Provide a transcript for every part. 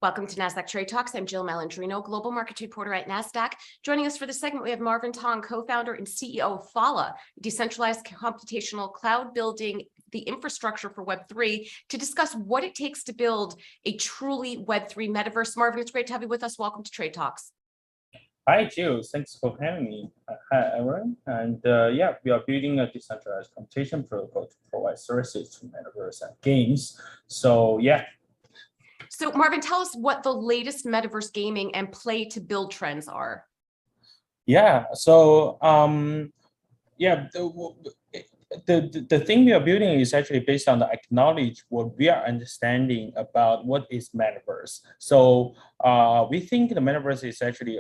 Welcome to Nasdaq Trade Talks. I'm Jill Malandrino, Global Markets Reporter at Nasdaq. Joining us for this segment, we have Marvin Tong, co-founder and CEO of Phala, decentralized computational cloud building the infrastructure for Web3, to discuss what it takes to build a truly Web3 metaverse. Marvin, it's great to have you with us. Welcome to Trade Talks. Hi, Jill. Thanks for having me. Hi, everyone. And yeah, we are building a decentralized computation protocol to provide services to metaverse and games. So yeah. So Marvin, tell us what the latest metaverse gaming and play to build trends are. Yeah. So yeah, the thing we are building is actually based on the acknowledge what we are understanding about what is metaverse. So we think the metaverse is actually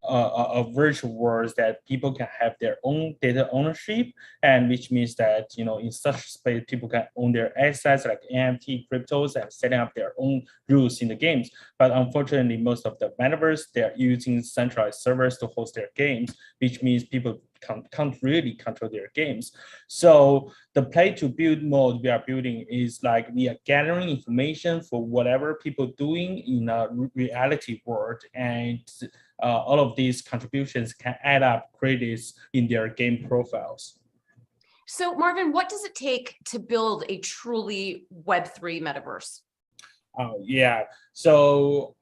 a virtual world that people can have their own data ownership, and which means that, you know, in such space people can own their assets like NFT, cryptos, and setting up their own rules in the games. But unfortunately, most of the metaverse, they're using centralized servers to host their games, which means people can't really control their games. So the play to build mode we are building is like we are gathering information for whatever people doing in a reality world, and all of these contributions can add up credits in their game profiles. So Marvin, what does it take to build a truly Web3 metaverse? Yeah, so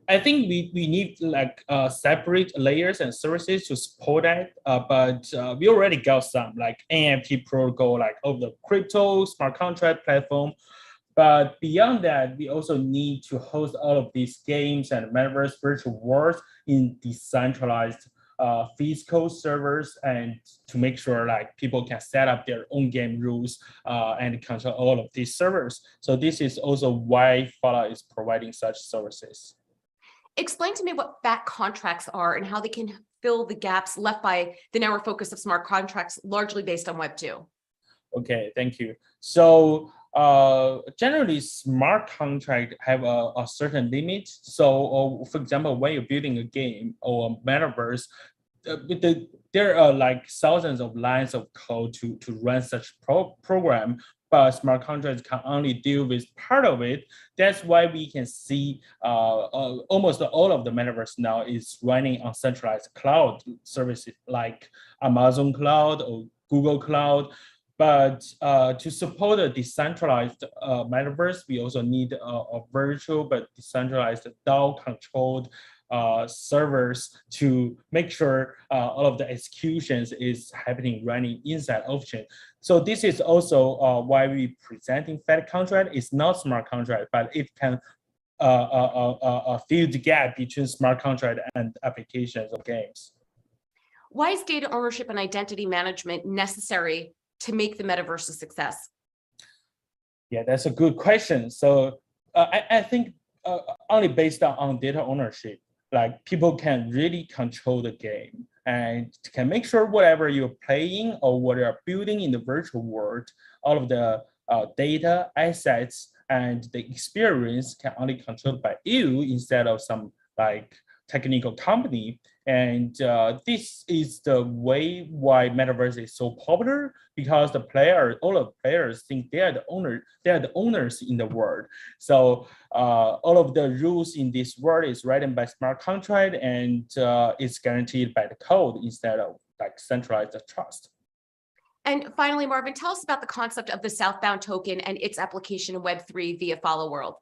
I think we need like separate layers and services to support that, but we already got some like NFT protocol, like of the crypto smart contract platform. But beyond that, we also need to host all of these games and metaverse virtual worlds in decentralized physical servers, and to make sure like people can set up their own game rules and control all of these servers. So this is also why Phala is providing such services. Explain to me what fat contracts are and how they can fill the gaps left by the narrow focus of smart contracts, largely based on Web 2. Okay, thank you. So generally, smart contracts have a certain limit. So, for example, when you're building a game or a metaverse, there are like thousands of lines of code to run such program, but smart contracts can only deal with part of it. That's why we can see almost all of the metaverse now is running on centralized cloud services like Amazon Cloud or Google Cloud. But to support a decentralized metaverse, we also need a virtual but decentralized DAO-controlled servers to make sure all of the executions is happening running inside off-chain. So this is also why we presenting fat contract. It's not smart contract, but it can fill the gap between smart contract and applications or games. Why is data ownership and identity management necessary to make the metaverse a success? Yeah, that's a good question. So I think only based on data ownership, like people can really control the game and can make sure whatever you're playing or what you're building in the virtual world, all of the data, assets, and the experience can only controlled by you instead of some like technical company. And this is the way why metaverse is so popular, because all the players think they are the owners in the world. So all of the rules in this world is written by smart contract, and it's guaranteed by the code instead of like centralized trust. And finally, Marvin, tell us about the concept of the Southbound Token and its application in Web3 via Phala World.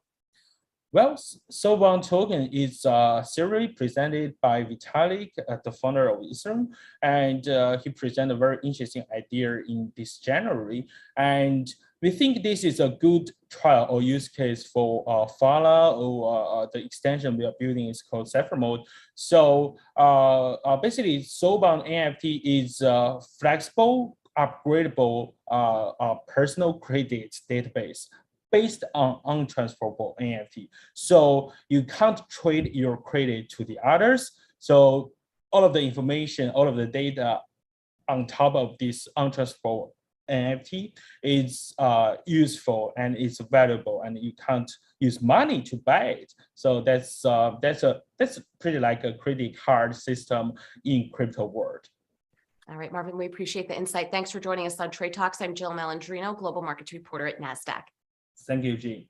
Well, Southbound Token is serially presented by Vitalik, the founder of Ethereum, and he presented a very interesting idea in this January. And we think this is a good trial or use case for Phala, or the extension we are building is called Zephyr Mode. So basically, Southbound NFT is a flexible, upgradable personal credit database based on untransferable NFT. So you can't trade your credit to the others. So all of the information, all of the data on top of this untransferable NFT is useful and it's valuable, and you can't use money to buy it. So that's pretty like a credit card system in crypto world. All right, Marvin, we appreciate the insight. Thanks for joining us on Trade Talks. I'm Jill Malandrino, Global Markets Reporter at Nasdaq. Thank you, G.